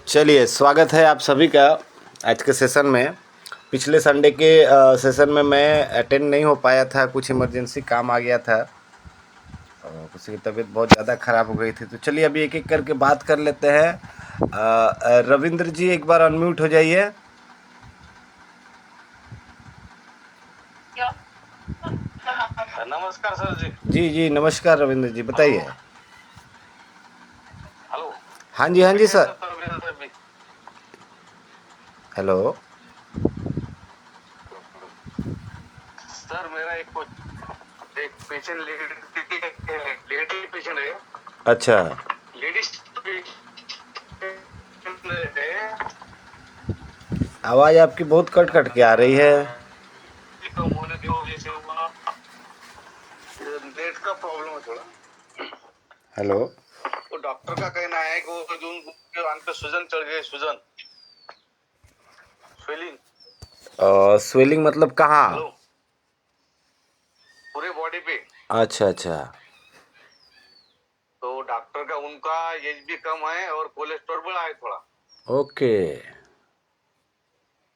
चलिए, स्वागत है आप सभी का आज के सेशन में। पिछले संडे के सेशन में मैं अटेंड नहीं हो पाया था, कुछ इमरजेंसी काम आ गया था और किसी की तबीयत बहुत ज़्यादा ख़राब हो गई थी। तो चलिए अभी एक एक करके बात कर लेते हैं। रविंद्र जी एक बार अनम्यूट हो जाइए। नमस्कार सर जी। जी जी नमस्कार रविंद्र जी, बताइए। हेलो। हाँ जी कैसे सर। तबीयत अभी? हेलो। सर मेरा एक पेशेंट लेडी पेशेंट है। अच्छा। लेडीज है। आवाज़ आपकी बहुत कट कट के आ रही है। कम होने की वजह से हुआ, नेट का प्रॉब्लम है थोड़ा। हेलो। वो डॉक्टर का कहना है कि वो जो उनके आंख पे सूजन चढ़ गई, सूजन स्वेलिंग। स्वेलिंग मतलब कहाँ? हेलो, पूरे बॉडी पे। अच्छा अच्छा। तो डॉक्टर का उनका एज भी कम है और कोलेस्ट्रॉल बढ़ा है थोड़ा। ओके।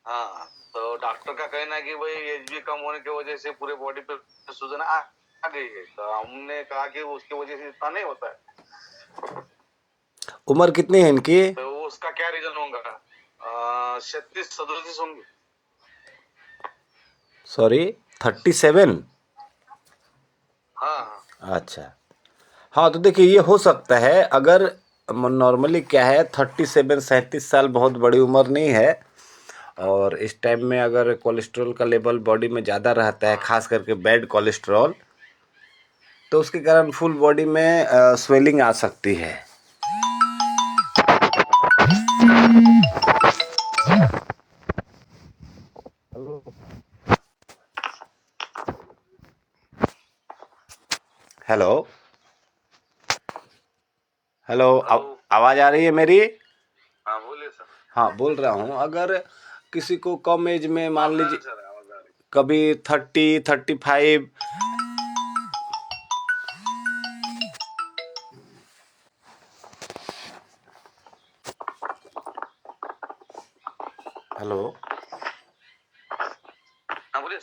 हाँ, तो डॉक्टर का कहना है कि भाई एज भी कम होने की वजह से पूरे बॉडी पे सूजन आ गई है। तो हमने कहा कि उसकी वजह से इतना नहीं होता है। उम्र कितनी है इनकी? तो उसका क्या रीजन होगा? 36-37 होंगे। सॉरी, 37? हाँ हाँ। अच्छा। हाँ तो देखिए, ये हो सकता है। अगर नॉर्मली क्या है, 37-37 बहुत बड़ी उम्र नहीं है। और इस टाइम में अगर कोलेस्ट्रॉल का लेवल बॉडी में ज़्यादा रहता है, खास करके बैड कोलेस्ट्रॉल, तो उसके कारण फुल बॉडी में स्वेलिंग आ सकती है। हेलो। हेलो। हेलो। आवाज़ आ रही है मेरी? हाँ बोलिए सर। हाँ बोल रहा हूँ, अगर किसी को कम एज में हाँ मान बता रहे लीजिए सर, आवाज आ रही। कभी 30-35। हेलो। हाँ बोलिए।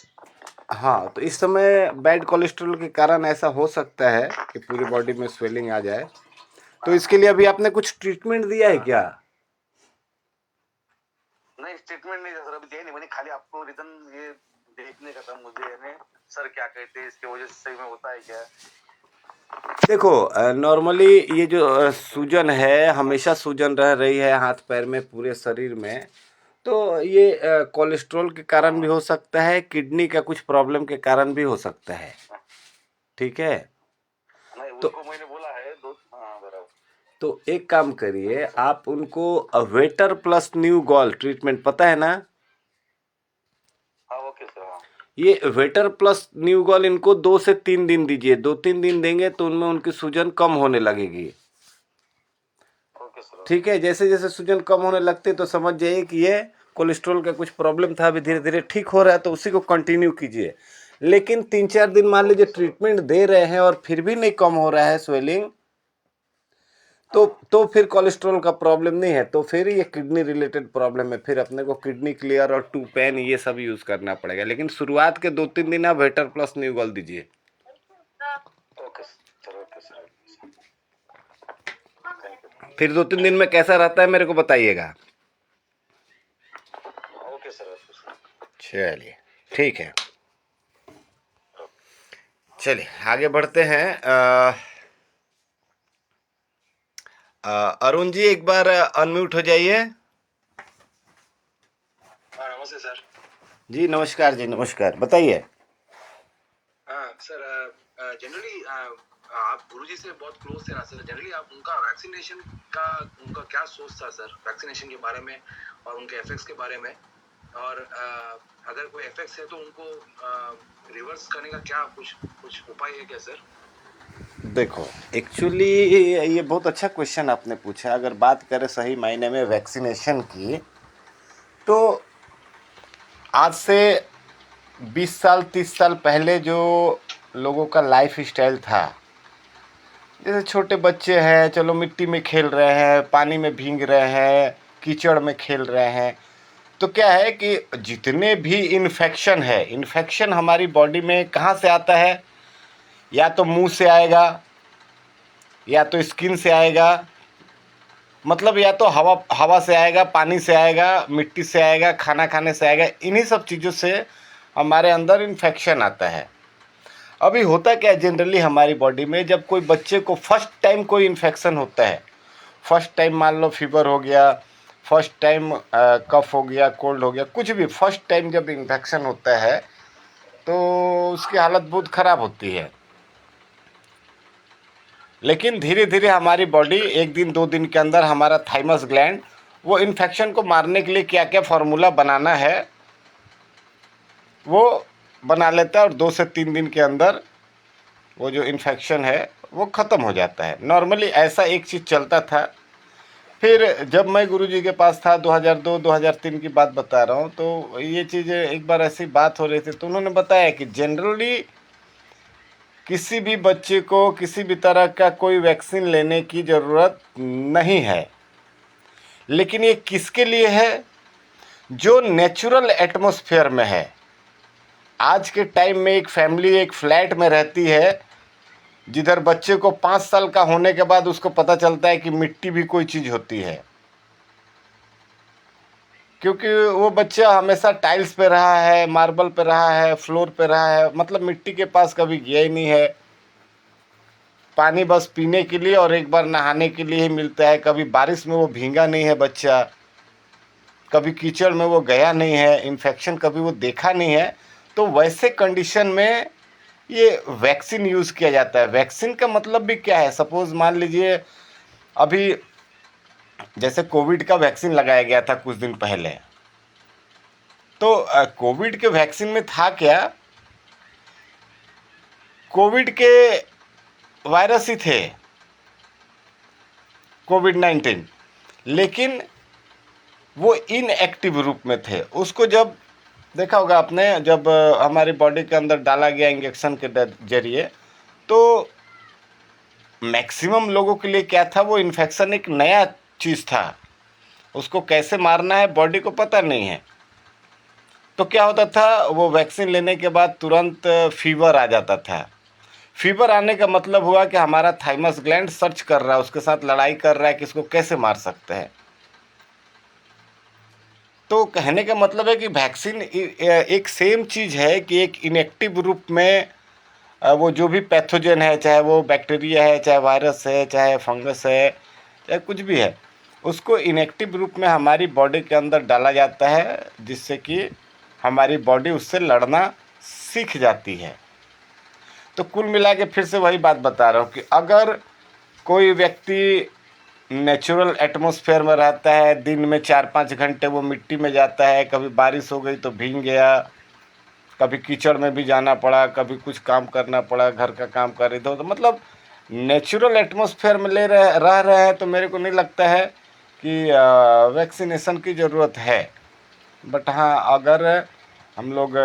हाँ तो इस समय बैड कोलेस्ट्रॉल के कारण ऐसा हो सकता है कि पूरी बॉडी में स्वेलिंग आ जाए। तो इसके लिए अभी आपने कुछ ट्रीटमेंट दिया है क्या? नहीं, स्टेटमेंट नहीं था सर, अभी दिया नहीं मैंने। खाली आपको रीजन ये देखने का था मुझे, यानी सर क्या कहते हैं इसकी वजह से सही में होता है क्या। देखो, नॉर्मली ये जो सूजन है, हमेशा सूजन रह रही है हाथ पैर में, पूरे शरीर में। तो ये कोलेस्ट्रॉल के कारण भी हो सकता है, किडनी का कुछ प्रॉब्लम के कारण भी हो सकता है। ठीक है। नहीं, तो उनको मैंने बोला है दो। हाँ बराबर। तो एक काम करिए, आप उनको waiter plus new gall treatment, पता है ना? हाँ ओके सर। हाँ ये वेटर प्लस न्यू गॉल इनको 2 से 3 दिन दीजिए। 2-3 दिन देंगे तो उनमें उनकी सूजन कम होने लगेगी। Okay sir. ठीक है, जैसे जैसे सूजन कम होने लगते तो समझ जाइए कि ये कोलेस्ट्रॉल का कुछ प्रॉब्लम था, अभी धीरे धीरे ठीक हो रहा है, तो उसी को कंटिन्यू कीजिए। लेकिन 3-4 दिन मान लीजिए ट्रीटमेंट दे रहे हैं और फिर भी नहीं कम हो रहा है स्वेलिंग, तो फिर कोलेस्ट्रॉल का प्रॉब्लम नहीं है, तो फिर ये किडनी रिलेटेड प्रॉब्लम है। फिर अपने को किडनी क्लियर और टू पेन ये सब यूज़ करना पड़ेगा। लेकिन शुरुआत के 2-3 दिन आप वेटर प्लस न्यूगॉल दीजिए। Okay sir. Okay sir. Thank you. फिर 2-3 दिन में कैसा रहता है मेरे को बताइएगा। Okay sir. Okay sir. चलिए, ठीक है। चलिए आगे बढ़ते हैं। अरुण जी एक बार अनम्यूट हो जाइए। हाँ नमस्ते सर। जी नमस्कार जी, नमस्कार, बताइए। हाँ सर, जनरली आप गुरुजी से बहुत क्लोज थे ना सर। जनरली आप उनका वैक्सीनेशन का उनका क्या सोच था सर, वैक्सीनेशन के बारे में और उनके इफेक्ट्स के बारे में। और अगर कोई इफेक्ट्स है तो उनको रिवर्स करने का क्या कुछ कुछ उपाय है क्या सर? देखो, एक्चुअली ये बहुत अच्छा क्वेश्चन आपने पूछा। अगर बात करें सही मायने में वैक्सीनेशन की, तो आज से 20 साल 30 साल पहले जो लोगों का लाइफ स्टाइल था, जैसे छोटे बच्चे हैं, चलो मिट्टी में खेल रहे हैं, पानी में भीग रहे हैं, कीचड़ में खेल रहे हैं। तो क्या है कि जितने भी इन्फेक्शन है, इन्फेक्शन हमारी बॉडी में कहाँ से आता है? या तो मुंह से आएगा, या तो स्किन से आएगा, मतलब या तो हवा से आएगा, पानी से आएगा, मिट्टी से आएगा, खाना खाने से आएगा। इन्हीं सब चीज़ों से हमारे अंदर इन्फेक्शन आता है। अभी होता क्या है जनरली हमारी बॉडी में, जब कोई बच्चे को फर्स्ट टाइम कोई इन्फेक्शन होता है, फर्स्ट टाइम मान लो फीवर हो गया, फर्स्ट टाइम कफ हो गया, कोल्ड हो गया, कुछ भी फर्स्ट टाइम जब इन्फेक्शन होता है तो उसकी हालत बहुत ख़राब होती है। लेकिन धीरे धीरे हमारी बॉडी 1 दिन 2 दिन के अंदर हमारा थाइमस ग्लैंड वो इन्फेक्शन को मारने के लिए क्या क्या फार्मूला बनाना है वो बना लेता है, और 2 से 3 दिन के अंदर वो जो इन्फेक्शन है वो ख़त्म हो जाता है। नॉर्मली ऐसा एक चीज़ चलता था। फिर जब मैं गुरुजी के पास था, 2002-2003 की बात बता रहा हूँ, तो ये चीज़ एक बार ऐसी बात हो रही थी, तो उन्होंने बताया कि जनरली किसी भी बच्चे को किसी भी तरह का कोई वैक्सीन लेने की ज़रूरत नहीं है। लेकिन ये किसके लिए है? जो नेचुरल एटमॉस्फेयर में है। आज के टाइम में एक फैमिली एक फ्लैट में रहती है, जिधर बच्चे को 5 साल का होने के बाद उसको पता चलता है कि मिट्टी भी कोई चीज़ होती है, क्योंकि वो बच्चा हमेशा टाइल्स पे रहा है, मार्बल पे रहा है, फ्लोर पे रहा है, मतलब मिट्टी के पास कभी गया ही नहीं है। पानी बस पीने के लिए और एक बार नहाने के लिए ही मिलता है। कभी बारिश में वो भीगा नहीं है बच्चा, कभी कीचड़ में वो गया नहीं है, इन्फेक्शन कभी वो देखा नहीं है। तो वैसे कंडीशन में ये वैक्सीन यूज़ किया जाता है। वैक्सीन का मतलब भी क्या है? सपोज़ मान लीजिए अभी जैसे कोविड का वैक्सीन लगाया गया था कुछ दिन पहले, तो कोविड के वैक्सीन में था क्या? कोविड के वायरस ही थे, कोविड-19, लेकिन वो इनएक्टिव रूप में थे। उसको जब देखा होगा आपने, जब हमारी बॉडी के अंदर डाला गया इंजेक्शन के जरिए, तो मैक्सिमम लोगों के लिए क्या था, वो इन्फेक्शन एक नया चीज़ था। उसको कैसे मारना है बॉडी को पता नहीं है। तो क्या होता था, वो वैक्सीन लेने के बाद तुरंत फीवर आ जाता था। फीवर आने का मतलब हुआ कि हमारा थाइमस ग्लैंड सर्च कर रहा है, उसके साथ लड़ाई कर रहा है कि इसको कैसे मार सकते हैं। तो कहने का मतलब है कि वैक्सीन एक सेम चीज़ है कि एक इनएक्टिव रूप में वो जो भी पैथोजन है, चाहे वो बैक्टीरिया है, चाहे वायरस है, चाहे फंगस है, चाहे कुछ भी है, उसको इनएक्टिव रूप में हमारी बॉडी के अंदर डाला जाता है, जिससे कि हमारी बॉडी उससे लड़ना सीख जाती है। तो कुल मिला के फिर से वही बात बता रहा हूँ कि अगर कोई व्यक्ति नेचुरल एटमॉस्फेयर में रहता है, दिन में 4-5 घंटे वो मिट्टी में जाता है, कभी बारिश हो गई तो भीग गया, कभी कीचड़ में भी जाना पड़ा, कभी कुछ काम करना पड़ा, घर का काम कर रहे थे, तो मतलब नेचुरल एटमॉस्फेयर में रह रहे हैं, तो मेरे को नहीं लगता है कि वैक्सीनेशन की ज़रूरत है। बट हाँ, अगर हम लोग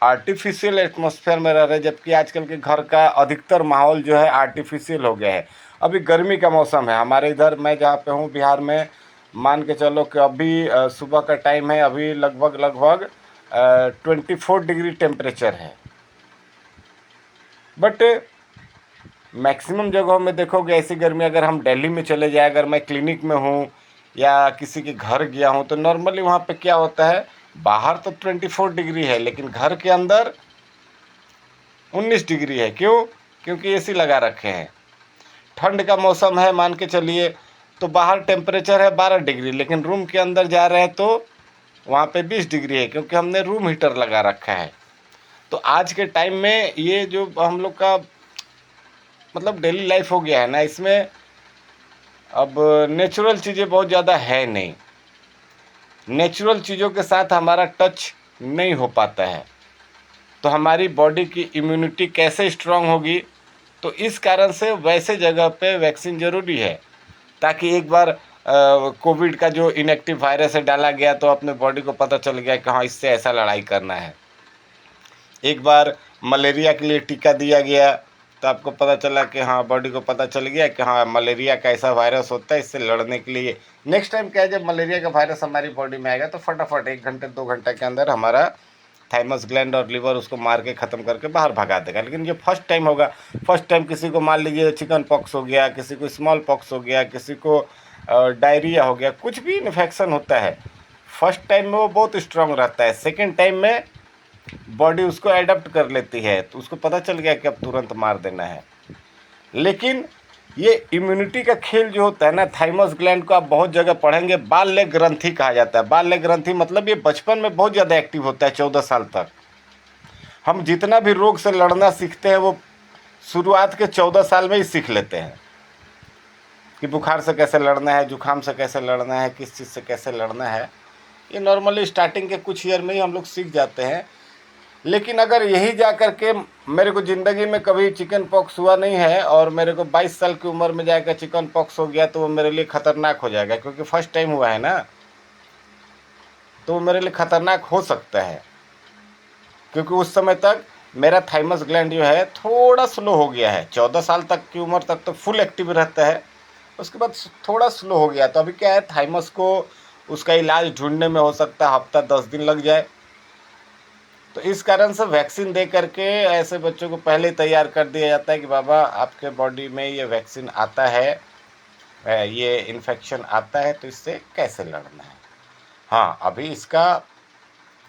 आर्टिफिशियल एटमॉस्फेयर में रह रहे हैं, जबकि आजकल के घर का अधिकतर माहौल जो है आर्टिफिशियल हो गया है। अभी गर्मी का मौसम है हमारे इधर, मैं जहाँ पे हूँ बिहार में, मान के चलो कि अभी सुबह का टाइम है, अभी लगभग 24 डिग्री टेम्परेचर है। बट मैक्सिमम जगहों में देखोगे ऐसी गर्मी, अगर हम दिल्ली में चले जाए, अगर मैं क्लिनिक में हूँ या किसी के घर गया हूँ, तो नॉर्मली वहाँ पे क्या होता है, बाहर तो 24 डिग्री है, लेकिन घर के अंदर 19 डिग्री है। क्यों? क्योंकि एसी लगा रखे हैं। ठंड का मौसम है मान के चलिए, तो बाहर टेम्परेचर है 12 डिग्री, लेकिन रूम के अंदर जा रहे हैं तो वहाँ पे 20 डिग्री है, क्योंकि हमने रूम हीटर लगा रखा है। तो आज के टाइम में ये जो हम लोग का मतलब डेली लाइफ हो गया है ना, इसमें अब नेचुरल चीज़ें बहुत ज़्यादा है नहीं, नेचुरल चीज़ों के साथ हमारा टच नहीं हो पाता है, तो हमारी बॉडी की इम्यूनिटी कैसे स्ट्रांग होगी? तो इस कारण से वैसे जगह पे वैक्सीन ज़रूरी है, ताकि एक बार कोविड का जो इनएक्टिव वायरस है डाला गया, तो अपने बॉडी को पता चल गया कि हाँ, इससे ऐसा लड़ाई करना है। एक बार मलेरिया के लिए टीका दिया गया, तो आपको पता चला कि हाँ, बॉडी को पता चल गया कि हाँ, मलेरिया का ऐसा वायरस होता है, इससे लड़ने के लिए नेक्स्ट टाइम क्या है, जब मलेरिया का वायरस हमारी बॉडी में आएगा तो फटाफट 1 घंटे 2 घंटे के अंदर हमारा थाइमस ग्लैंड और लिवर उसको मार के ख़त्म करके बाहर भगा देगा। लेकिन ये फर्स्ट टाइम होगा, फर्स्ट टाइम किसी को मान लीजिए चिकन पॉक्स हो गया, किसी को स्मॉल पॉक्स हो गया, किसी को डायरिया हो गया, कुछ भी इन्फेक्शन होता है, फर्स्ट टाइम में वो बहुत स्ट्रांग रहता है, सेकेंड टाइम में बॉडी उसको एडप्ट कर लेती है, तो उसको पता चल गया कि अब तुरंत मार देना है। लेकिन ये इम्यूनिटी का खेल जो होता है ना, थाइमस ग्लैंड को आप बहुत जगह पढ़ेंगे, बाल्य ग्रंथि कहा जाता है। बाल्य ग्रंथि मतलब ये बचपन में बहुत ज़्यादा एक्टिव होता है, 14 साल तक। हम जितना भी रोग से लड़ना सीखते हैं वो शुरुआत के 14 साल में ही सीख लेते हैं कि बुखार से कैसे लड़ना है, जुकाम से कैसे लड़ना है, किस चीज़ से कैसे लड़ना है। ये नॉर्मली स्टार्टिंग के कुछ ईयर में ही हम लोग सीख जाते हैं। लेकिन अगर यही जा कर के मेरे को ज़िंदगी में कभी चिकन पॉक्स हुआ नहीं है और मेरे को 22 साल की उम्र में जाकर चिकन पॉक्स हो गया, तो वो मेरे लिए ख़तरनाक हो जाएगा, क्योंकि फर्स्ट टाइम हुआ है ना, तो वो मेरे लिए ख़तरनाक हो सकता है, क्योंकि उस समय तक मेरा थाइमस ग्लैंड जो है थोड़ा स्लो हो गया है। 14 साल तक की उम्र तक तो फुल एक्टिव रहता है, उसके बाद थोड़ा स्लो हो गया। तो अभी क्या है, थाइमस को उसका इलाज ढूंढने में हो सकता है हफ्ता 10 दिन लग जाए। तो इस कारण से वैक्सीन दे करके ऐसे बच्चों को पहले तैयार कर दिया जाता है कि बाबा आपके बॉडी में ये वैक्सीन आता है, ये इन्फेक्शन आता है, तो इससे कैसे लड़ना है। हाँ, अभी इसका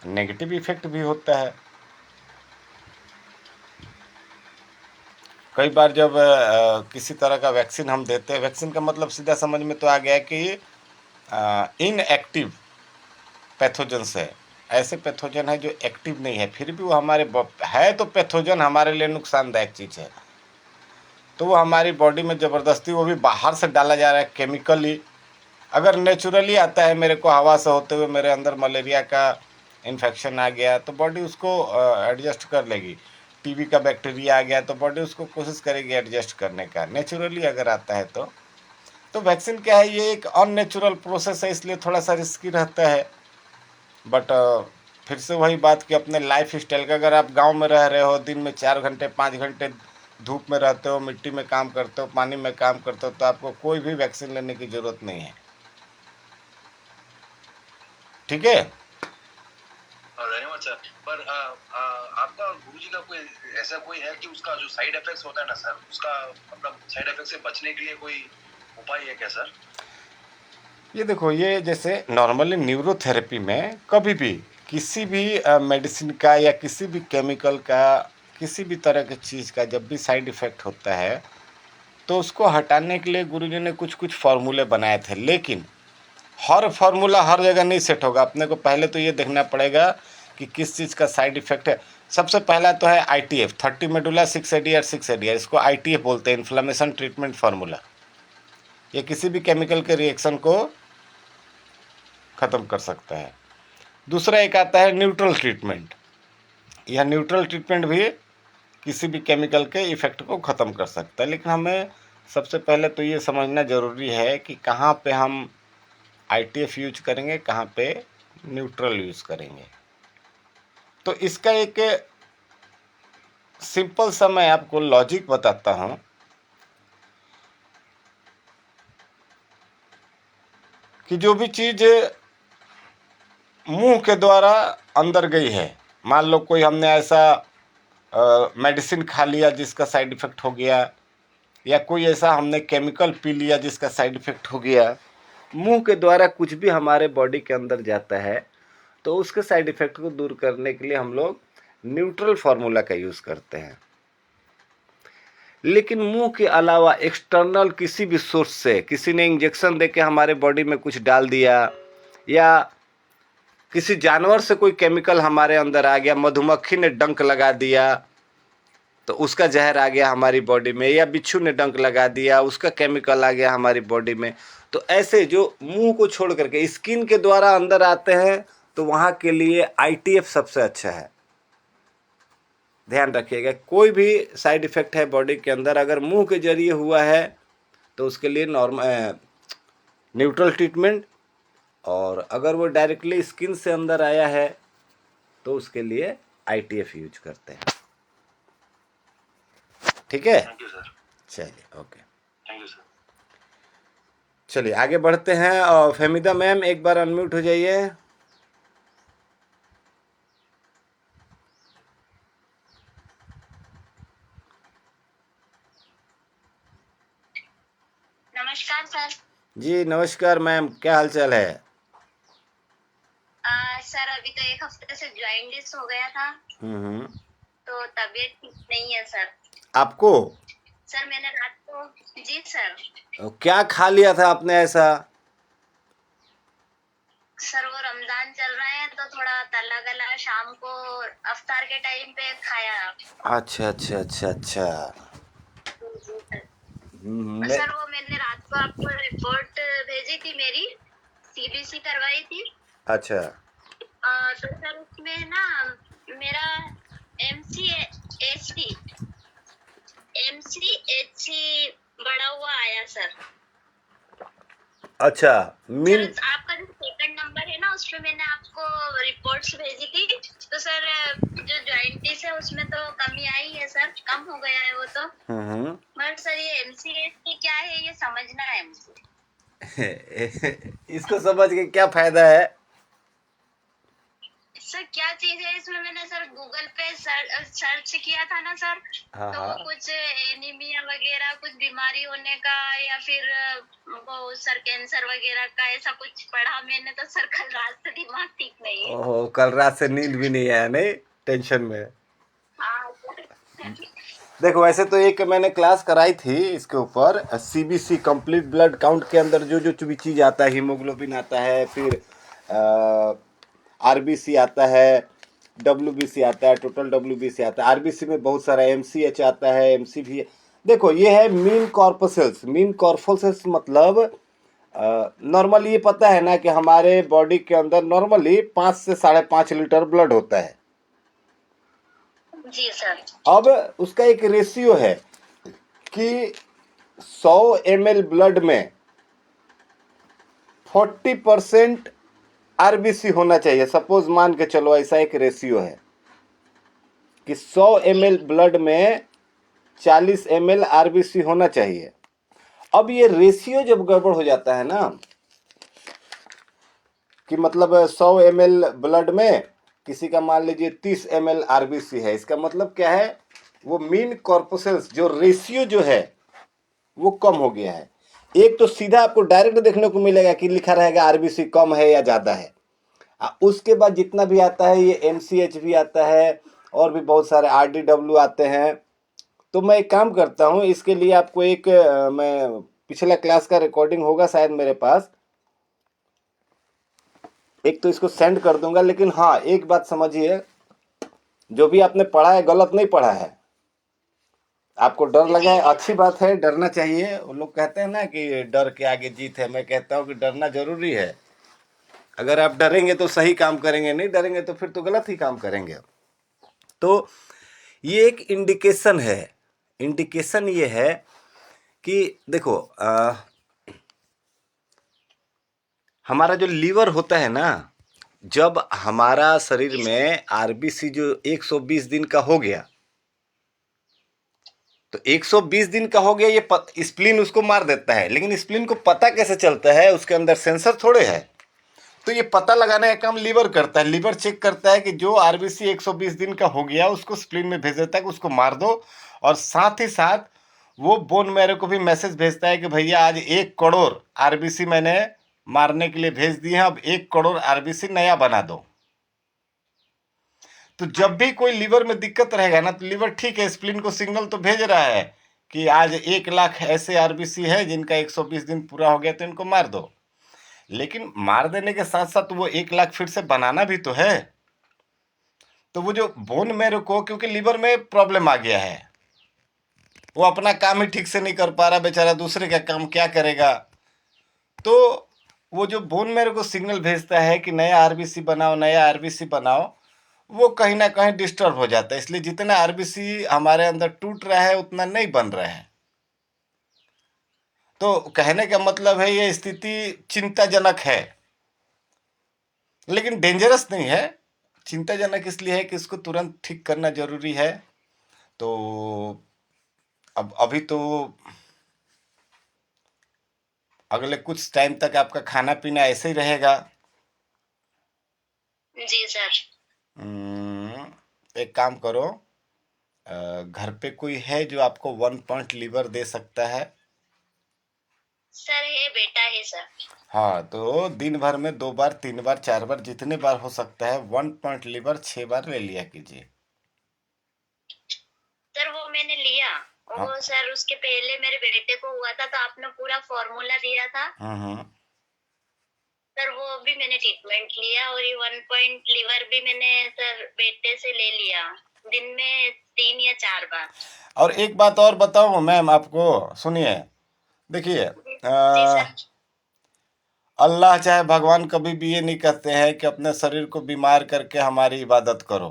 नेगेटिव इफेक्ट भी होता है। कई बार जब किसी तरह का वैक्सीन हम देते हैं, वैक्सीन का मतलब सीधा समझ में तो आ गया कि इनएक्टिव पैथोजन्स है, ऐसे पैथोजन है जो एक्टिव नहीं है, फिर भी वो हमारे है तो पैथोजन हमारे लिए नुकसानदायक चीज़ है, तो वो हमारी बॉडी में ज़बरदस्ती वो भी बाहर से डाला जा रहा है केमिकली। अगर नेचुरली आता है मेरे को हवा से होते हुए मेरे अंदर मलेरिया का इन्फेक्शन आ गया, तो बॉडी उसको एडजस्ट कर लेगी। टीबी का बैक्टीरिया आ गया तो बॉडी उसको कोशिश करेगी एडजस्ट करने का, नेचुरली अगर आता है तो वैक्सीन क्या है, ये एक अननेचुरल प्रोसेस है, इसलिए थोड़ा सा रिस्की रहता है। बट फिर से वही बात कि अपने लाइफ स्टाइल का, अगर आप गांव में रह रहे हो, दिन में 4 घंटे 5 घंटे धूप में रहते हो, मिट्टी में काम करते हो, पानी में काम करते हो, तो आपको कोई भी वैक्सीन लेने की ज़रूरत नहीं है। ठीक है। धन्यवाद सर। पर आपका गुरुजी का कोई ऐसा कोई है कि उसका जो साइड इफेक्ट्स होता है ना सर, उसका मतलब साइड इफेक्ट से बचने के लिए कोई उपाय है क्या सर? ये देखो, ये जैसे नॉर्मली न्यूरोथेरेपी में कभी भी किसी भी मेडिसिन का या किसी भी केमिकल का, किसी भी तरह की चीज़ का जब भी साइड इफ़ेक्ट होता है, तो उसको हटाने के लिए गुरुजी ने कुछ कुछ फार्मूले बनाए थे। लेकिन हर फार्मूला हर जगह नहीं सेट होगा। अपने को पहले तो ये देखना पड़ेगा कि किस चीज़ का साइड इफ़ेक्ट है। सबसे पहला तो है ITF, 30 मेडुला 6 एडी और 6 एडी, इसको ITF बोलते हैं, इन्फ्लेमेशन ट्रीटमेंट फार्मूला। ये किसी भी केमिकल के रिएक्शन को ख़त्म कर सकता है। दूसरा एक आता है न्यूट्रल ट्रीटमेंट। यह न्यूट्रल ट्रीटमेंट भी किसी भी केमिकल के इफ़ेक्ट को ख़त्म कर सकता है। लेकिन हमें सबसे पहले तो ये समझना ज़रूरी है कि कहाँ पे हम ITF यूज करेंगे, कहाँ पे न्यूट्रल यूज़ करेंगे। तो इसका एक सिंपल सा मैं आपको लॉजिक बताता हूँ कि जो भी चीज़ मुंह के द्वारा अंदर गई है, मान लो कोई हमने ऐसा मेडिसिन खा लिया जिसका साइड इफ़ेक्ट हो गया, या कोई ऐसा हमने केमिकल पी लिया जिसका साइड इफ़ेक्ट हो गया, मुंह के द्वारा कुछ भी हमारे बॉडी के अंदर जाता है, तो उसके साइड इफ़ेक्ट को दूर करने के लिए हम लोग न्यूट्रल फार्मूला का यूज़ करते हैं। लेकिन मुंह के अलावा एक्सटर्नल किसी भी सोर्स से किसी ने इंजेक्शन देके हमारे बॉडी में कुछ डाल दिया, या किसी जानवर से कोई केमिकल हमारे अंदर आ गया, मधुमक्खी ने डंक लगा दिया तो उसका जहर आ गया हमारी बॉडी में, या बिच्छू ने डंक लगा दिया उसका केमिकल आ गया हमारी बॉडी में, तो ऐसे जो मुंह को छोड़ करके स्किन के द्वारा अंदर आते हैं, तो वहाँ के लिए ITF सबसे अच्छा है। ध्यान रखिएगा, कोई भी साइड इफ़ेक्ट है बॉडी के अंदर अगर मुंह के जरिए हुआ है तो उसके लिए न्यूट्रल ट्रीटमेंट, और अगर वो डायरेक्टली स्किन से अंदर आया है तो उसके लिए ITF यूज करते हैं। ठीक है, थैंक यू सर। चलिए ओके। Thank you sir. चलिए आगे बढ़ते हैं। और फहमीदा मैम एक बार अनम्यूट हो जाइए। नमस्कार सर। जी नमस्कार मैम, क्या हाल चाल है? सर अभी तो एक हफ्ते से जॉइंटिस हो गया था, हम्म। तो तबीयत ठीक नहीं है सर। आपको? सर मैंने रात को, जी सर, क्या खा लिया था आपने ऐसा? सर वो रमजान चल रहा है तो थोड़ा तला गला शाम को अफ्तार के टाइम पे खाया। अच्छा अच्छा अच्छा अच्छा। जी सर। हम्म। सर वो मैंने रात को आपको रिपोर्ट भेजी थी, मेरी सीबीसी करवाई थी। अच्छा तो सर उसमें ना मेरा एमसीएचसी बढ़ा हुआ आया सर। अच्छा। सर मीन आपका जो सेकंड नंबर है ना, उसमें मैंने आपको रिपोर्ट्स भेजी थी। तो सर जो जॉइंटिस है उसमें तो कमी आई है सर, कम हो गया है वो तो। हम्म। मगर सर ये एमसीएचसी क्या है ये समझना है मुझे। इसको समझ के क्या फायदा है? सर क्या चीज है इसमें? मैंने सर गूगल पे सर्च किया था ना सर, हाँ तो वो हाँ। कुछ एनीमिया वगैरह कुछ बीमारी होने का, या फिर वो सर कैंसर वगैरह का ऐसा कुछ पढ़ा मैंने। तो सर कल रात से दिमाग ठीक नहीं है। ओहो, कल रात से नींद भी नहीं आया नहीं? टेंशन में? हाँ सर। देखो वैसे तो एक मैंने क्लास कराई थी इसके ऊपर, सीबीसी कंप्लीट ब्लड काउंट के अंदर जो जो भी चीज़ आता है, हीमोग्लोबिन आता है, फिर आरबीसी आता है, डब्ल्यूबीसी आता है, टोटल डब्ल्यूबीसी आता है, आरबीसी में बहुत सारा एमसीएच आता है, एमसी भी। देखो ये है मीन कॉर्पसेल्स। मीन कॉर्पसेल्स मतलब नॉर्मली ये पता है ना कि हमारे बॉडी के अंदर नॉर्मली 5 से 5.5 लीटर ब्लड होता है। जी सर। अब उसका एक रेशियो है कि 100 ml ब्लड में 40% आरबीसी होना चाहिए। सपोज मान के चलो ऐसा एक रेशियो है कि 100 ml ब्लड में 40 ml आरबीसी होना चाहिए। अब ये रेशियो जब गड़बड़ हो जाता है ना, कि मतलब 100 ml ब्लड में किसी का मान लीजिए 30 ml आरबीसी है, इसका मतलब क्या है? वो मीन कॉर्पसेल्स जो रेशियो जो है वो कम हो गया है। एक तो सीधा आपको डायरेक्ट देखने को मिलेगा कि लिखा रहेगा आरबीसी कम है या ज़्यादा है। उसके बाद जितना भी आता है, ये एमसीएच भी आता है और भी बहुत सारे आरडीडब्ल्यू आते हैं। तो मैं एक काम करता हूँ, इसके लिए आपको एक मैं पिछला क्लास का रिकॉर्डिंग होगा शायद मेरे पास, एक तो इसको सेंड कर दूंगा। लेकिन हाँ एक बात समझिए, जो भी आपने पढ़ा है गलत नहीं पढ़ा है। आपको डर लगा है, अच्छी बात है, डरना चाहिए। वो लोग कहते हैं ना कि डर के आगे जीत है। मैं कहता हूँ कि डरना जरूरी है। अगर आप डरेंगे तो सही काम करेंगे, नहीं डरेंगे तो फिर तो गलत ही काम करेंगे। तो ये एक इंडिकेशन है। इंडिकेशन ये है कि देखो हमारा जो लीवर होता है ना, जब हमारा शरीर में आरबीसी जो 120 दिन का हो गया, तो 120 दिन का हो गया, ये स्प्लीन उसको मार देता है। लेकिन स्प्लीन को पता कैसे चलता है? उसके अंदर सेंसर थोड़े है। तो ये पता लगाने का काम लीवर करता है। लीवर चेक करता है कि जो आरबीसी 120 दिन का हो गया उसको स्प्लीन में भेज देता है कि उसको मार दो। और साथ ही साथ वो बोन मैरो को भी मैसेज भेजता है कि भैया आज 1 करोड़ आरबीसी मैंने मारने के लिए भेज दिए हैं, अब 1 करोड़ आरबीसी नया बना दो। तो जब भी कोई लीवर में दिक्कत रहेगा ना, तो लीवर ठीक है, स्प्लीन को सिग्नल तो भेज रहा है कि आज 1 लाख ऐसे आरबीसी है जिनका 120 दिन पूरा हो गया, तो इनको मार दो। लेकिन मार देने के साथ साथ वो 1 लाख फिर से बनाना भी तो है। तो वो जो बोन मैरो को, क्योंकि लीवर में प्रॉब्लम आ गया है, वो अपना काम ही ठीक से नहीं कर पा रहा बेचारा, दूसरे का काम क्या करेगा। तो वो जो बोन मैरो को सिग्नल भेजता है कि नया आरबीसी बनाओ, नया आरबीसी बनाओ, वो कहीं ना कहीं डिस्टर्ब हो जाता है। इसलिए जितना आरबीसी हमारे अंदर टूट रहा है उतना नहीं बन रहा है। तो कहने का मतलब है ये स्थिति चिंताजनक है, लेकिन डेंजरस नहीं है। चिंताजनक इसलिए है कि इसको तुरंत ठीक करना जरूरी है। तो अब अभी तो अगले कुछ टाइम तक आपका खाना पीना ऐसे ही रहेगा। जी सर। एक काम करो, घर पे कोई है जो आपको 1 पॉइंट लीवर दे सकता है? सर है, बेटा है सर। हाँ, तो दिन भर में 2 बार 3 बार 4 बार जितने बार हो सकता है 1 पॉइंट लीवर 6 बार ले लिया कीजिए। सर वो मैंने लिया, हाँ। वो सर उसके पहले मेरे बेटे को हुआ था तो आपने पूरा फॉर्मूला दिया था सर, वो भी मैंने ट्रीटमेंट लिया और ये 1 पॉइंट लीवर भी मैंने सर बेटे से ले लिया, दिन में 3 या 4 बार। और एक बात और बताऊं मैम आपको, सुनिए, देखिए, जी सर। अल्लाह चाहे भगवान कभी भी ये नहीं कहते हैं कि अपने शरीर को बीमार करके हमारी इबादत करो।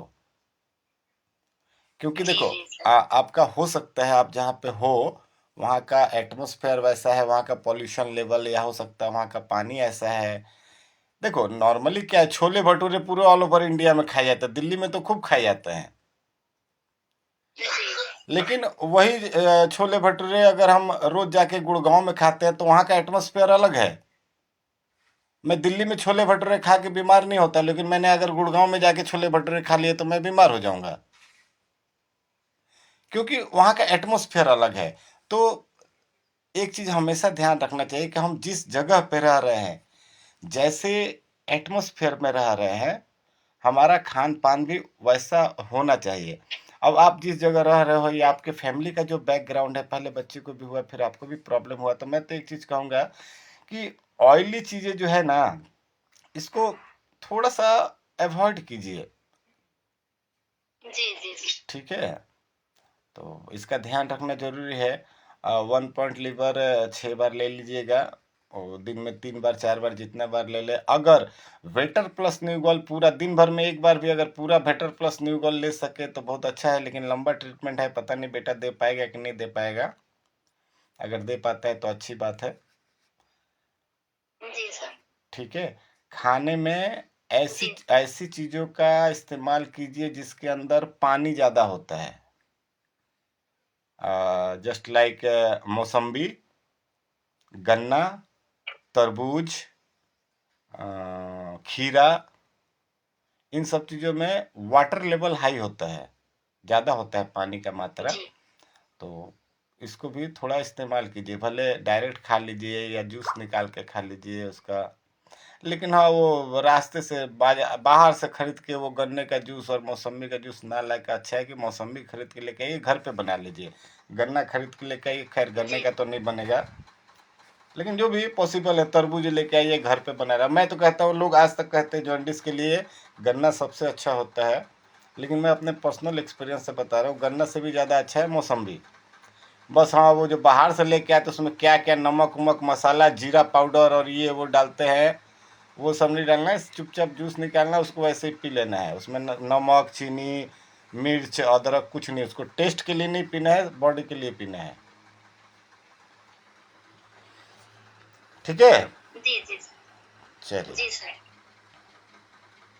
क्योंकि जी देखो, जी सर। आपका हो सकता है आप जहाँ पे हो वहाँ का एटमॉस्फेयर वैसा है, वहाँ का पॉल्यूशन लेवल, या हो सकता है वहाँ का पानी ऐसा है। देखो, नॉर्मली क्या है, छोले भटूरे पूरे ऑल ओवर इंडिया में खाए जाते हैं, दिल्ली में तो खूब खाए जाते हैं। जी लेकिन वही छोले भटूरे अगर हम रोज जाके गुड़गांव में खाते हैं तो वहाँ का एटमॉस्फेयर अलग है। मैं दिल्ली में छोले भटूरे खा के बीमार नहीं होता, लेकिन मैंने अगर गुड़गांव में जाके छोले भटूरे खा लिए तो मैं बीमार हो जाऊंगा, क्योंकि वहाँ का एटमॉस्फेयर अलग है। तो एक चीज हमेशा ध्यान रखना चाहिए कि हम जिस जगह पे रह रहे हैं, जैसे एटमॉस्फेयर में रह रहे हैं, हमारा खान पान भी वैसा होना चाहिए। अब आप जिस जगह रह रहे हो या आपके फैमिली का जो बैकग्राउंड है, पहले बच्चे को भी हुआ फिर आपको भी प्रॉब्लम हुआ, तो मैं तो एक चीज कहूंगा कि ऑयली चीजें जो है ना, इसको थोड़ा सा अवॉइड कीजिए। जी जी जी। ठीक है, तो इसका ध्यान रखना जरूरी है। 1 पॉइंट लीवर 6 बार ले लीजिएगा, और दिन में 3 बार 4 बार जितना बार ले ले। अगर वेटर प्लस न्यूगॉल पूरा दिन भर में एक बार भी अगर पूरा वेटर प्लस न्यूगॉल ले सके तो बहुत अच्छा है, लेकिन लंबा ट्रीटमेंट है, पता नहीं बेटा दे पाएगा कि नहीं दे पाएगा। अगर दे पाता है तो अच्छी बात है। जी सर। ठीक है, खाने में ऐसी जी ऐसी चीजों का इस्तेमाल कीजिए जिसके अंदर पानी ज्यादा होता है, जस्ट लाइक मौसम्बी, गन्ना, तरबूज, खीरा, इन सब चीज़ों में वाटर लेवल हाई होता है, ज़्यादा होता है पानी का मात्रा। जी तो इसको भी थोड़ा इस्तेमाल कीजिए, भले डायरेक्ट खा लीजिए या जूस निकाल के खा लीजिए उसका। लेकिन हाँ, वो रास्ते से बाहर से खरीद के वो गन्ने का जूस और मौसम्बी का जूस ना ला के अच्छा है कि मौसम्बी खरीद के लेके आइए, घर पे बना लीजिए। गन्ना खरीद के लेके आइए, खैर गन्ने का तो नहीं बनेगा, लेकिन जो भी पॉसिबल है तरबूज लेके आइए घर पे बना रहा। मैं तो कहता हूँ, लोग आज तक कहते हैं जॉन्डिस के लिए गन्ना सबसे अच्छा होता है, लेकिन मैं अपने पर्सनल एक्सपीरियंस से बता रहा हूँ, गन्ना से भी ज़्यादा अच्छा है मौसम्बी। बस हाँ, वो जो बाहर से लेके आते उसमें क्या क्या नमक उमक मसाला जीरा पाउडर और ये वो डालते हैं, वो सब नहीं डालना है, चुपचाप जूस निकालना, उसको वैसे ही पी लेना है। उसमें नमक चीनी मिर्च अदरक कुछ नहीं, उसको टेस्ट के लिए नहीं पीना है, बॉडी के लिए पीना है। ठीक है, जी जी चलिए, जी सर।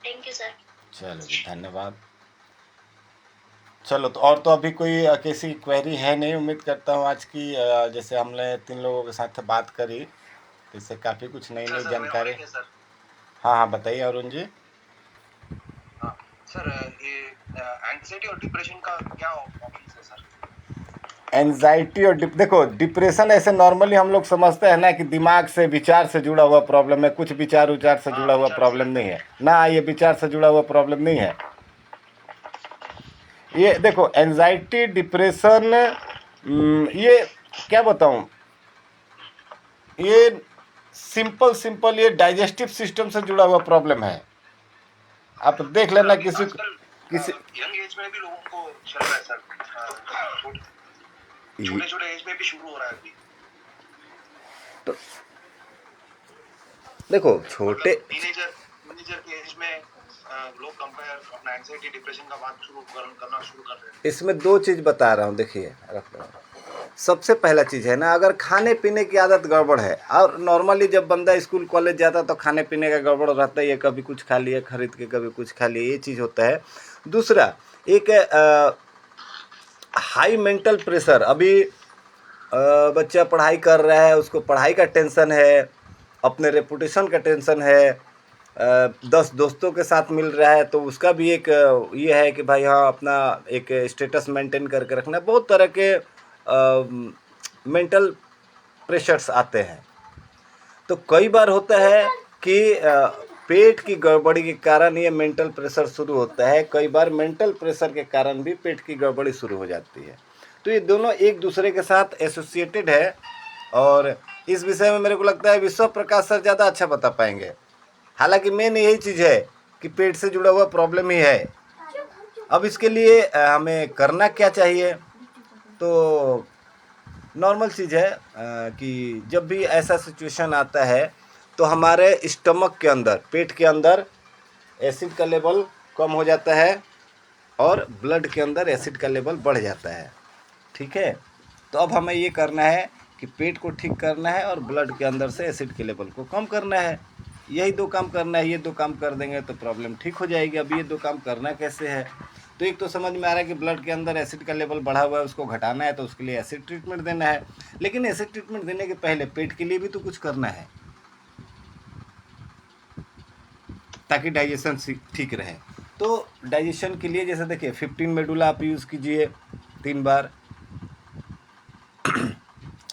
Thank you sir. चलो जी, धन्यवाद। चलो, तो और तो अभी कोई कैसी क्वेरी है नहीं। उम्मीद करता हूँ आज की जैसे हमने 3 लोगों के साथ बात करी, तो इससे काफ़ी कुछ नई नई जानकारी। सर हाँ हाँ, बताइए अरुण जी। हाँ सर, ये एंग्जाइटी और डिप्रेशन का क्या ऑप्शन है सर? एंजाइटी और देखो, डिप्रेशन ऐसे नॉर्मली हम लोग समझते हैं ना कि दिमाग से विचार से जुड़ा हुआ प्रॉब्लम है, कुछ विचार उचार से जुड़ा हुआ प्रॉब्लम नहीं है ना, ये विचार से जुड़ा हुआ प्रॉब्लम नहीं है। ये देखो, एंजाइटी डिप्रेशन, ये क्या बताऊं, ये सिंपल ये डाइजेस्टिव सिस्टम से जुड़ा हुआ प्रॉब्लम है। आप देख लेना किसी यंग एज में भी लोगों को चल रहा है सर, छोटे एज में भी शुरू हो रहा है अभी। तो देखो, छोटे टीनेजर के एज में लोग कंपेयर अपना एंजाइटी डिप्रेशन का बात करना शुरू कर रहे हैं। इसमें 2 चीज़ बता रहा हूँ, देखिए रख रहा हूँ। सबसे पहला चीज़ है ना, अगर खाने पीने की आदत गड़बड़ है, और नॉर्मली जब बंदा स्कूल कॉलेज जाता तो खाने पीने का गड़बड़ रहता ही है, कभी कुछ खा लिया खरीद के, कभी कुछ खा लिया, ये चीज़ होता है। दूसरा, एक हाई मेंटल प्रेशर, अभी बच्चा पढ़ाई कर रहा है, उसको पढ़ाई का टेंशन है, अपने रेपुटेशन का टेंशन है, 10 दोस्तों के साथ मिल रहा है तो उसका भी एक ये है कि भाई हाँ अपना एक स्टेटस मेंटेन करके रखना। बहुत तरह के मेंटल प्रेशर्स आते हैं। तो कई बार होता है कि पेट की गड़बड़ी के कारण ये मेंटल प्रेशर शुरू होता है, कई बार मेंटल प्रेशर के कारण भी पेट की गड़बड़ी शुरू हो जाती है। तो ये दोनों एक दूसरे के साथ एसोसिएटेड है और इस विषय में मेरे को लगता है विश्व प्रकाश सर ज़्यादा अच्छा बता पाएंगे। हालांकि मेन यही चीज़ है कि पेट से जुड़ा हुआ प्रॉब्लम ही है। अब इसके लिए हमें करना क्या चाहिए? तो नॉर्मल चीज़ है कि जब भी ऐसा सिचुएशन आता है तो हमारे स्टमक के अंदर, पेट के अंदर एसिड का लेवल कम हो जाता है और ब्लड के अंदर एसिड का लेवल बढ़ जाता है। ठीक है, तो अब हमें ये करना है कि पेट को ठीक करना है और ब्लड के अंदर से एसिड के लेवल को कम करना है। यही 2 काम करना है, ये 2 काम कर देंगे तो प्रॉब्लम ठीक हो जाएगी। अब ये 2 काम करना कैसे है? तो एक तो समझ में आ रहा है कि ब्लड के अंदर एसिड का लेवल बढ़ा हुआ है, उसको घटाना है, तो उसके लिए एसिड ट्रीटमेंट देना है। लेकिन एसिड ट्रीटमेंट देने के पहले पेट के लिए भी तो कुछ करना है ताकि डाइजेशन ठीक रहे। तो डाइजेशन के लिए जैसे देखिए 15 मेडुला आप यूज़ कीजिए 3 बार।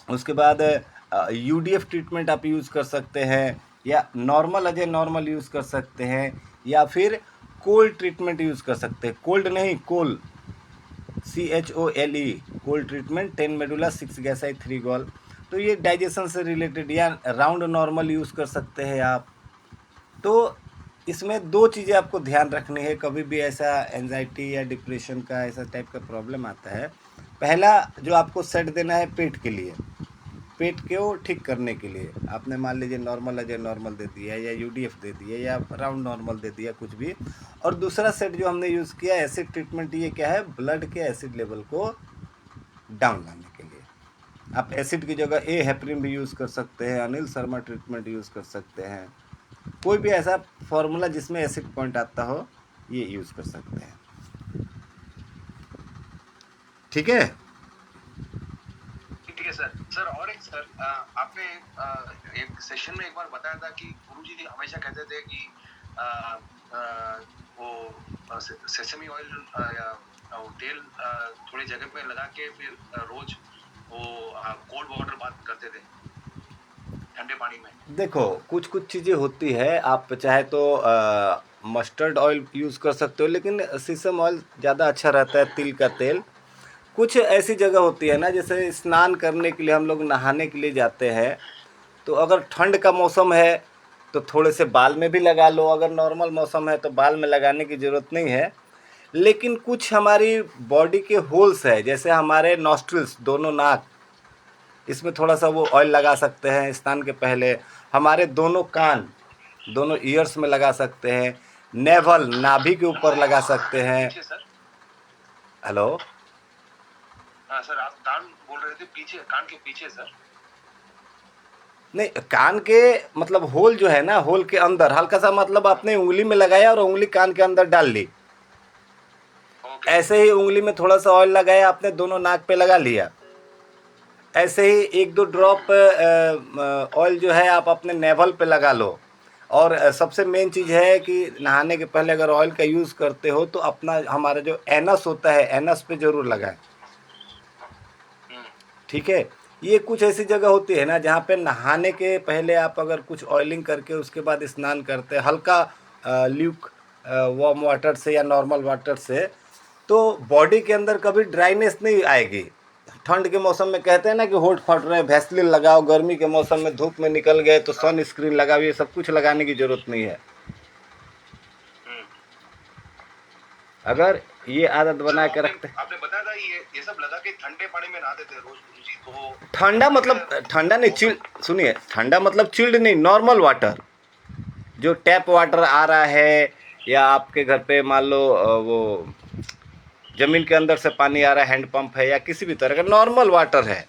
उसके बाद यूडीएफ ट्रीटमेंट आप यूज़ कर सकते हैं, या नॉर्मल अजय नॉर्मल यूज़ कर सकते हैं, या फिर कोल्ड ट्रीटमेंट यूज़ कर सकते हैं। कोल्ड नहीं, कोल, CHOLE, कोल्ड ट्रीटमेंट 10 मेडुला 6 गैसाई 3 गॉल। तो ये डाइजेशन से रिलेटेड, या राउंड नॉर्मल यूज़ कर सकते हैं आप। तो इसमें 2 चीज़ें आपको ध्यान रखनी है। कभी भी ऐसा एंजाइटी या डिप्रेशन का ऐसा टाइप का प्रॉब्लम आता है, पहला जो आपको सेट देना है पेट के लिए, पेट को ठीक करने के लिए आपने मान लीजिए नॉर्मल अजय नॉर्मल दे दिया, या यूडीएफ दे दिया, या राउंड नॉर्मल दे दिया, कुछ भी। और दूसरा सेट जो हमने यूज़ किया एसिड ट्रीटमेंट, ये क्या है? ब्लड के एसिड लेवल को डाउन लाने के लिए। आप एसिड की जगह हेपरिन भी यूज़ कर सकते हैं, अनिल शर्मा ट्रीटमेंट यूज़ कर सकते हैं, कोई भी ऐसा फॉर्मूला जिसमें एसिड पॉइंट आता हो ये यूज़ कर सकते हैं। ठीक है? ठीक है सर। सर और एक सर, आपने एक सेशन में एक बार बताया था कि गुरुजी हमेशा कहते थे कि वो सेसमी ऑयल या वो तेल थोड़ी जगह पे लगा के फिर रोज वो कोल्ड वाटर बात करते थे ठंडे पानी में। देखो कुछ कुछ चीज़ें होती है, आप चाहे तो मस्टर्ड ऑयल यूज़ कर सकते हो, लेकिन सीसम ऑयल ज़्यादा अच्छा रहता है, तिल का तेल। कुछ ऐसी जगह होती है ना, जैसे स्नान करने के लिए हम लोग नहाने के लिए जाते हैं, तो अगर ठंड का मौसम है तो थोड़े से बाल में भी लगा लो, अगर नॉर्मल मौसम है तो बाल में लगाने की ज़रूरत नहीं है। लेकिन कुछ हमारी बॉडी के होल्स है, जैसे हमारे नॉस्ट्रिल्स, दोनों नाक, इसमें थोड़ा सा वो ऑयल लगा सकते हैं स्नान के पहले। हमारे दोनों कान, दोनों ईयर्स में लगा सकते हैं, नेवल, नाभि के ऊपर लगा सकते हैं। हेलो, हाँ सर, आप कान बोल रहे थे, पीछे, कान के पीछे सर? नहीं, कान के मतलब होल जो है ना, होल के अंदर हल्का सा, मतलब आपने उंगली में लगाया और उंगली कान के अंदर डाल ली, ऐसे ही उंगली में थोड़ा सा ऑयल लगाया आपने, दोनों नाक पे लगा लिया। ऐसे ही 1-2 ड्रॉप ऑयल जो है आप अपने नेवल पे लगा लो। और सबसे मेन चीज़ है कि नहाने के पहले अगर ऑयल का यूज़ करते हो तो अपना हमारा जो एनस होता है, एनस पे ज़रूर लगाएं। ठीक है? ये कुछ ऐसी जगह होती है ना जहाँ पे नहाने के पहले आप अगर कुछ ऑयलिंग करके उसके बाद स्नान करते हैं हल्का ल्यूक वार्म वाटर से या नॉर्मल वाटर से, तो बॉडी के अंदर कभी ड्राइनेस नहीं आएगी। ठंड के मौसम में कहते हैं ना कि होठ फट रहे हैं, वैसलीन लगाओ, गर्मी के मौसम में धूप में निकल गए तो सन स्क्रीन लगाओ, ये सब कुछ लगाने की ज़रूरत नहीं है। अगर ये आदत बना के रखते, आपने बताया था ये सब लगा के ठंडे पानी में नहाते थे रोज गुरुजी, तो ठंडा मतलब ठंडा नहीं, चिल्ड, सुनिए, ठंडा मतलब चिल्ड नहीं, नॉर्मल वाटर, जो टैप वाटर आ रहा है, या आपके घर पे मान लो वो ज़मीन के अंदर से पानी आ रहा है, हैंड पंप है, या किसी भी तरह का नॉर्मल वाटर है।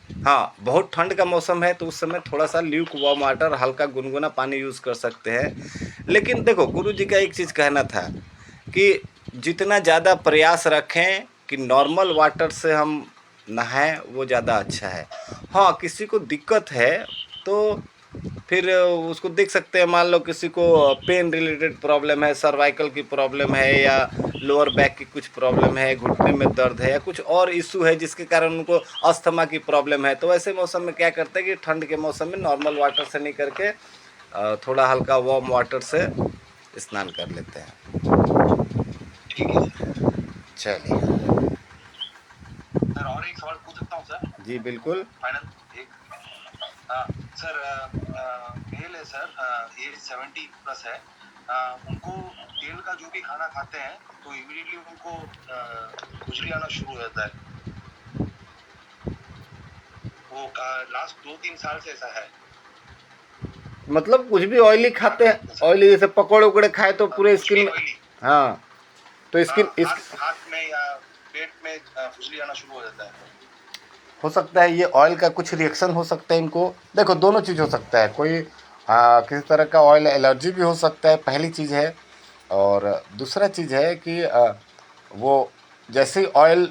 हाँ, बहुत ठंड का मौसम है तो उस समय थोड़ा सा ल्यूक वार्म वाटर, हल्का गुनगुना पानी यूज़ कर सकते हैं। लेकिन देखो गुरुजी का एक चीज़ कहना था कि जितना ज़्यादा प्रयास रखें कि नॉर्मल वाटर से हम नहाएं वो ज़्यादा अच्छा है। हाँ, किसी को दिक्कत है तो फिर उसको देख सकते हैं। मान लो किसी को पेन रिलेटेड प्रॉब्लम है, सर्वाइकल की प्रॉब्लम है, या लोअर बैक की कुछ प्रॉब्लम है, घुटने में दर्द है, या कुछ और इशू है जिसके कारण उनको अस्थमा की प्रॉब्लम है, तो ऐसे मौसम में क्या करते हैं कि ठंड के मौसम में नॉर्मल वाटर से नहीं करके थोड़ा हल्का वार्म वाटर से स्नान कर लेते हैं। ठीक है चलिए सर, और एक सवाल पूछ सकता हूँ सर? जी बिल्कुल। फाइनल एक। हाँ सर, मेल है सर, एज 70 प्लस है। उनको तेल का जो भी खाना खाते हैं तो इमीडिएटली उनको खुजली आना शुरू हो जाता है। वो लास्ट 2-3 साल से ऐसा है। मतलब कुछ भी ऑयली खाते हैं, ऑयली जैसे पकौड़े उकड़े खाए तो पूरे स्किन में, ऑयली, हाँ तो स्किन हाथ में या पेट में खुजली आना शुरू हो जाता है। हो सकता है ये ऑयल का कुछ रिएक्शन हो सकता है इनको। देखो दोनों चीज़ हो सकता है, कोई किसी तरह का ऑयल एलर्जी भी हो सकता है, पहली चीज़ है। और दूसरा चीज़ है कि वो जैसे ही ऑयल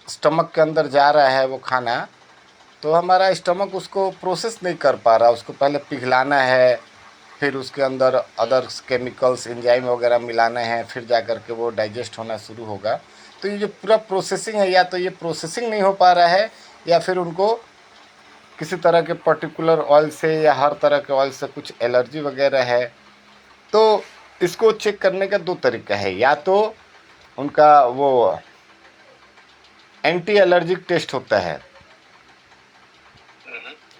स्टमक के अंदर जा रहा है वो खाना, तो हमारा स्टमक उसको प्रोसेस नहीं कर पा रहा, उसको पहले पिघलाना है, फिर उसके अंदर अदर केमिकल्स एंजाइम वगैरह मिलाना है, फिर जा कर के वो डाइजेस्ट होना शुरू होगा। तो ये जो पूरा प्रोसेसिंग है, या तो ये प्रोसेसिंग नहीं हो पा रहा है, या फिर उनको किसी तरह के पर्टिकुलर ऑयल से या हर तरह के ऑयल से कुछ एलर्जी वगैरह है। तो इसको चेक करने का दो तरीका है, या तो उनका वो एंटी एलर्जिक टेस्ट होता है,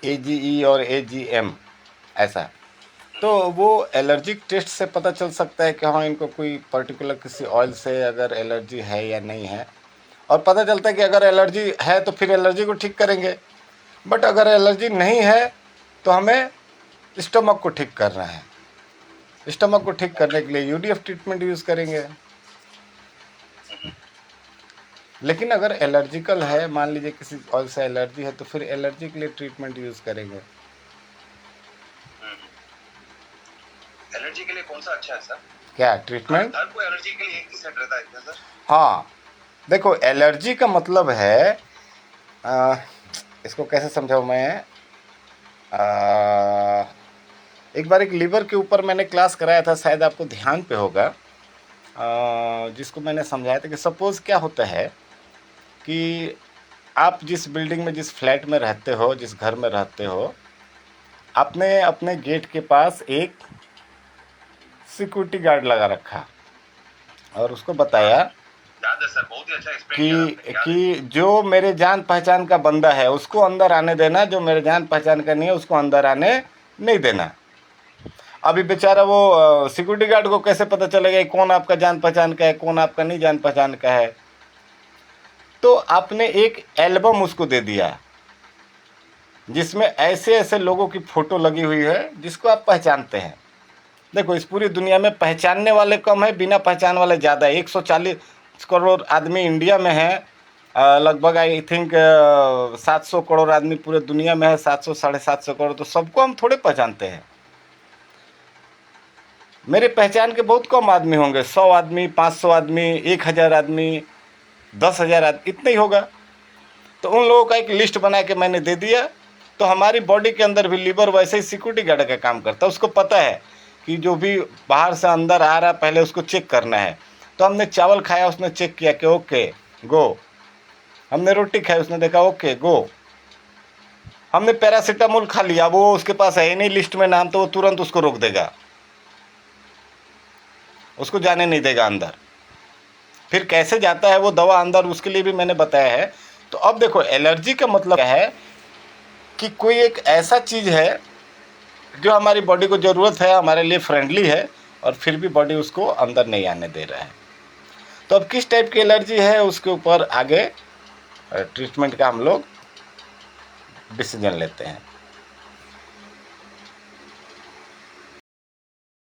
AGE और AGM ऐसा, तो वो एलर्जिक टेस्ट से पता चल सकता है कि हाँ इनको कोई पर्टिकुलर किसी ऑयल से अगर एलर्जी है या नहीं है। और पता चलता है कि अगर एलर्जी है तो फिर एलर्जी को ठीक करेंगे, बट अगर एलर्जी नहीं है तो हमें स्टमक को ठीक करना है। स्टमक को ठीक करने के लिए UDF ट्रीटमेंट यूज़ करेंगे। लेकिन अगर एलर्जिकल है, मान लीजिए किसी ऑयल से एलर्जी है, तो फिर एलर्जी के लिए ट्रीटमेंट यूज़ करेंगे। एलर्जी के लिए कौन सा अच्छा है सर? क्या ट्रीटमेंट? हर कोई एलर्जी के लिए एक ही सेट रहता है क्या सर? हाँ, देखो एलर्जी का मतलब है इसको कैसे समझाऊँ मैं। एक बार एक लीवर के ऊपर मैंने क्लास कराया था, शायद आपको ध्यान पे होगा, जिसको मैंने समझाया था कि सपोज़ क्या होता है कि आप जिस बिल्डिंग में, जिस फ्लैट में रहते हो, जिस घर में रहते हो, आपने अपने गेट के पास एक सिक्योरिटी गार्ड लगा रखा और उसको बताया याद है सर, बहुत ही अच्छा एक्सप्लेन किया आपने। कि जो मेरे जान पहचान का बंदा है उसको अंदर आने देना, जो मेरे जान पहचान का नहीं है उसको अंदर आने नहीं देना। अभी बेचारा वो सिक्योरिटी गार्ड को कैसे पता चलेगा कौन आपका जान पहचान का है, कौन आपका नहीं जान पहचान का है। तो आपने एक एल्बम उसको दे दिया जिसमें ऐसे ऐसे लोगों की फ़ोटो लगी हुई है जिसको आप पहचानते हैं। देखो इस पूरी दुनिया में पहचानने वाले कम है, बिना पहचान वाले ज़्यादा है। 140 करोड़ आदमी इंडिया में है, लगभग आई थिंक 700 करोड़ आदमी पूरे दुनिया में है, 700 साढ़े 700 करोड़, तो सबको हम थोड़े पहचानते हैं। मेरे पहचान के बहुत कम आदमी होंगे, 100 आदमी, 500 आदमी, 1000 आदमी, 10,000 आदमी, इतना ही होगा। तो उन लोगों का एक लिस्ट बना के मैंने दे दिया। तो हमारी बॉडी के अंदर भी लीवर वैसे ही सिक्योरिटी गार्ड का काम करता है। उसको पता है कि जो भी बाहर से अंदर आ रहा है पहले उसको चेक करना है। तो हमने चावल खाया, उसने चेक किया कि ओके गो। हमने रोटी खाई, उसने देखा ओके गो। हमने पैरासीटामोल खा लिया, वो उसके पास है ही नहीं लिस्ट में नाम, तो वो तुरंत उसको रोक देगा, उसको जाने नहीं देगा अंदर। फिर कैसे जाता है वो दवा अंदर, उसके लिए भी मैंने बताया है। तो अब देखो एलर्जी का मतलब क्या है कि कोई एक ऐसा चीज़ है जो हमारी बॉडी को ज़रूरत है, हमारे लिए फ्रेंडली है, और फिर भी बॉडी उसको अंदर नहीं आने दे रहा है। तो अब किस टाइप की एलर्जी है उसके ऊपर आगे ट्रीटमेंट का हम लोग डिसीजन लेते हैं।